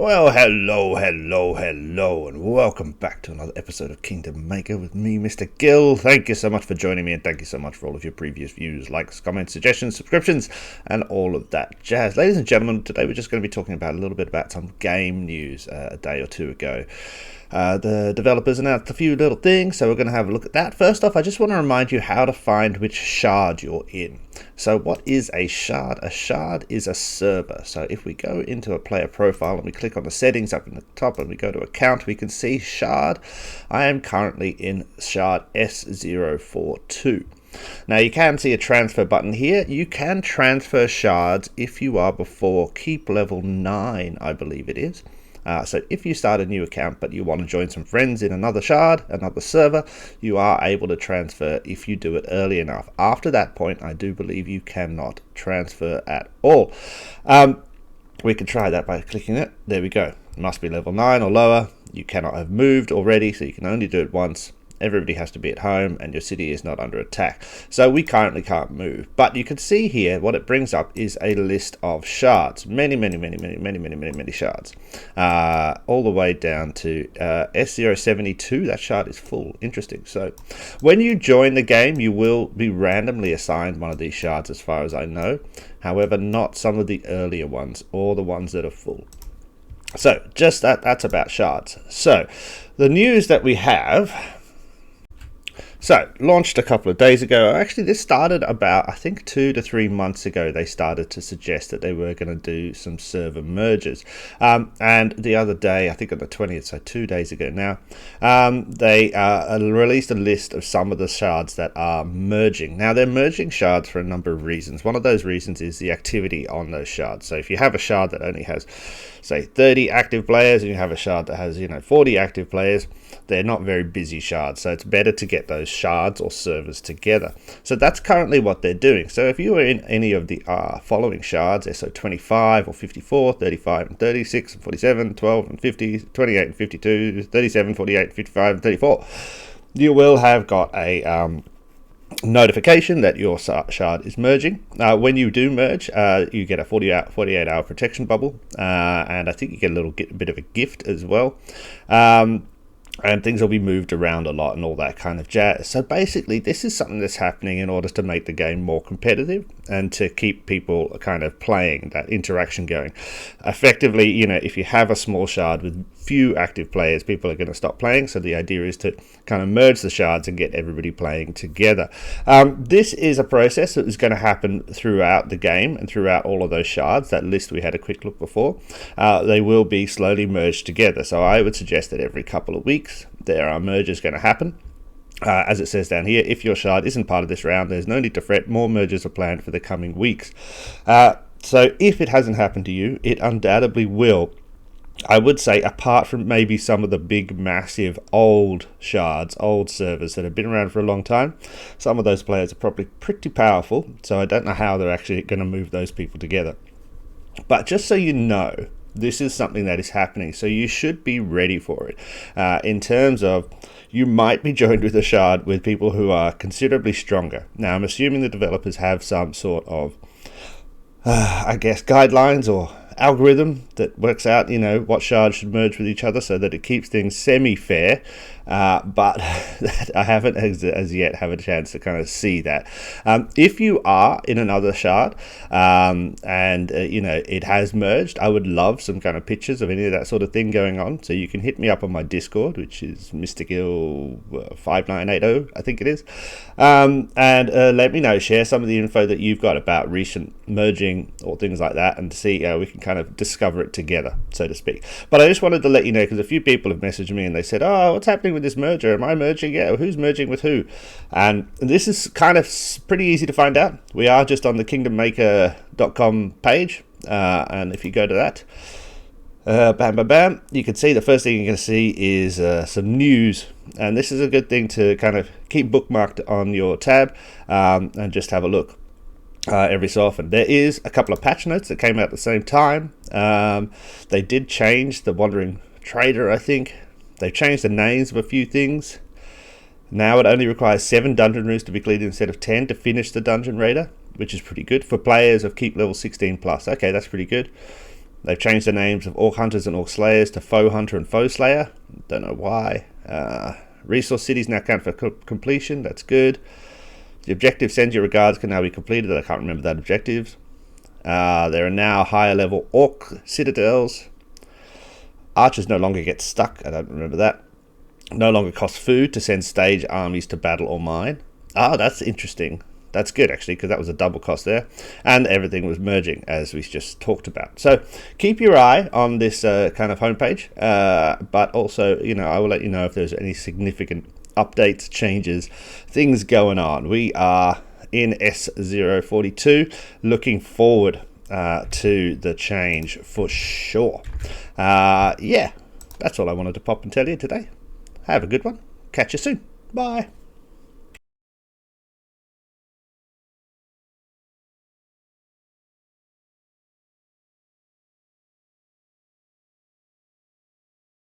Well, hello, and welcome back to another episode of Kingdom Maker with me, Mr. Gill. Thank you so much for joining me, and thank you so much for all of your previous views, likes, comments, suggestions, subscriptions, and all of that jazz. Ladies and gentlemen, today we're just going to be talking about a little bit about some game news a day or two ago. The developers announced a few little things, so we're going to have a look at that. First off, I just want to remind you how to find which shard you're in. So what is a shard? A shard is a server. So if we go into a player profile and we click on the settings up in the top and we go to account, we can see shard. I am currently in shard S042. Now you can see a transfer button here. You can transfer shards if you are before keep level 9, I believe it is. So if you start a new account but you want to join some friends in another shard, another server, you are able to transfer if you do it early enough. After that point, I do believe you cannot transfer at all. We can try that by clicking it. There we go. It must be level 9 or lower. You cannot have moved already, so you can only do it once. Everybody has to be at home and your city is not under attack. So we currently can't move. But you can see here what it brings up is a list of shards. Many shards. All the way down to S072. That shard is full. Interesting. So when you join the game, you will be randomly assigned one of these shards as far as I know. However, not some of the earlier ones or the ones that are full. So just that's about shards. So the news that we have... So, launched a couple of days ago. Actually, this started about, I think, 2 to 3 months ago. They started to suggest that they were going to do some server mergers. And the other day, I think on the 20th, so 2 days ago now, they released a list of some of the shards that are merging. Now, they're merging shards for a number of reasons. One of those reasons is the activity on those shards. So, if you have a shard that only has, say, 30 active players, and you have a shard that has, 40 active players, they're not very busy shards. So, it's better to get those shards or servers together. So that's currently what they're doing. So if you are in any of the following shards, so 25 or 54, 35 and 36 and 47, 12 and 50, 28 and 52, 37, 48, 55 and 34, you will have got a notification that your shard is merging. When you do merge, you get a 48-hour protection bubble, and I think you get a little bit of a gift as well. And things will be moved around a lot and all that kind of jazz. So basically, this is something that's happening in order to make the game more competitive and to keep people kind of playing, that interaction going. Effectively, if you have a small shard with few active players, people are going to stop playing. So the idea is to kind of merge the shards and get everybody playing together. This is a process that is going to happen throughout the game and throughout all of those shards. That list we had a quick look before. They will be slowly merged together. So I would suggest that every couple of weeks there are mergers going to happen. As it says down here, if your shard isn't part of this round, there's no need to fret. More mergers are planned for the coming weeks. So if it hasn't happened to you, it undoubtedly will. I would say, apart from maybe some of the big, massive, old shards, old servers that have been around for a long time, some of those players are probably pretty powerful, so I don't know how they're actually going to move those people together. But just so you know, this is something that is happening, so you should be ready for it. In terms of, you might be joined with a shard with people who are considerably stronger. Now, I'm assuming the developers have some sort of, guidelines or algorithm that works out, what shards should merge with each other so that it keeps things semi-fair. But I haven't as yet have a chance to kind of see that. If you are in another shard and it has merged, I would love some kind of pictures of any of that sort of thing going on. So you can hit me up on my Discord, which is mrgill5980, I think it is, and let me know, share some of the info that you've got about recent merging or things like that, and see how we can kind of discover it together, so to speak. But I just wanted to let you know, because a few people have messaged me and they said, oh, what's happening with this merger? Am I merging? Yeah, who's merging with who? And this is kind of pretty easy to find out. We are just on the kingdommaker.com page, and if you go to that, bam, you can see the first thing you're going to see is some news, and this is a good thing to kind of keep bookmarked on your tab, and just have a look every so often. There is a couple of patch notes that came out at the same time. They did change the Wandering Trader, I think. They've changed the names of a few things. Now it only requires 7 dungeon rooms to be cleared instead of 10 to finish the Dungeon Raider, which is pretty good for players of keep level 16 plus. Okay, that's pretty good. They've changed the names of Orc Hunters and Orc Slayers to Foe Hunter and Foe Slayer. Don't know why. Resource cities now count for completion. That's good. The objective send your regards can now be completed. I can't remember that objective. There are now higher level Orc citadels. Archers no longer get stuck. I don't remember that. No longer costs food to send stage armies to battle or mine. That's interesting. That's good, actually, because that was a double cost there. And everything was merging, as we just talked about. So keep your eye on this kind of homepage. But also, I will let you know if there's any significant updates, changes, things going on. We are in S042, looking forward to the change for sure. Yeah, that's all I wanted to pop and tell you today. Have a good one. Catch you soon. Bye.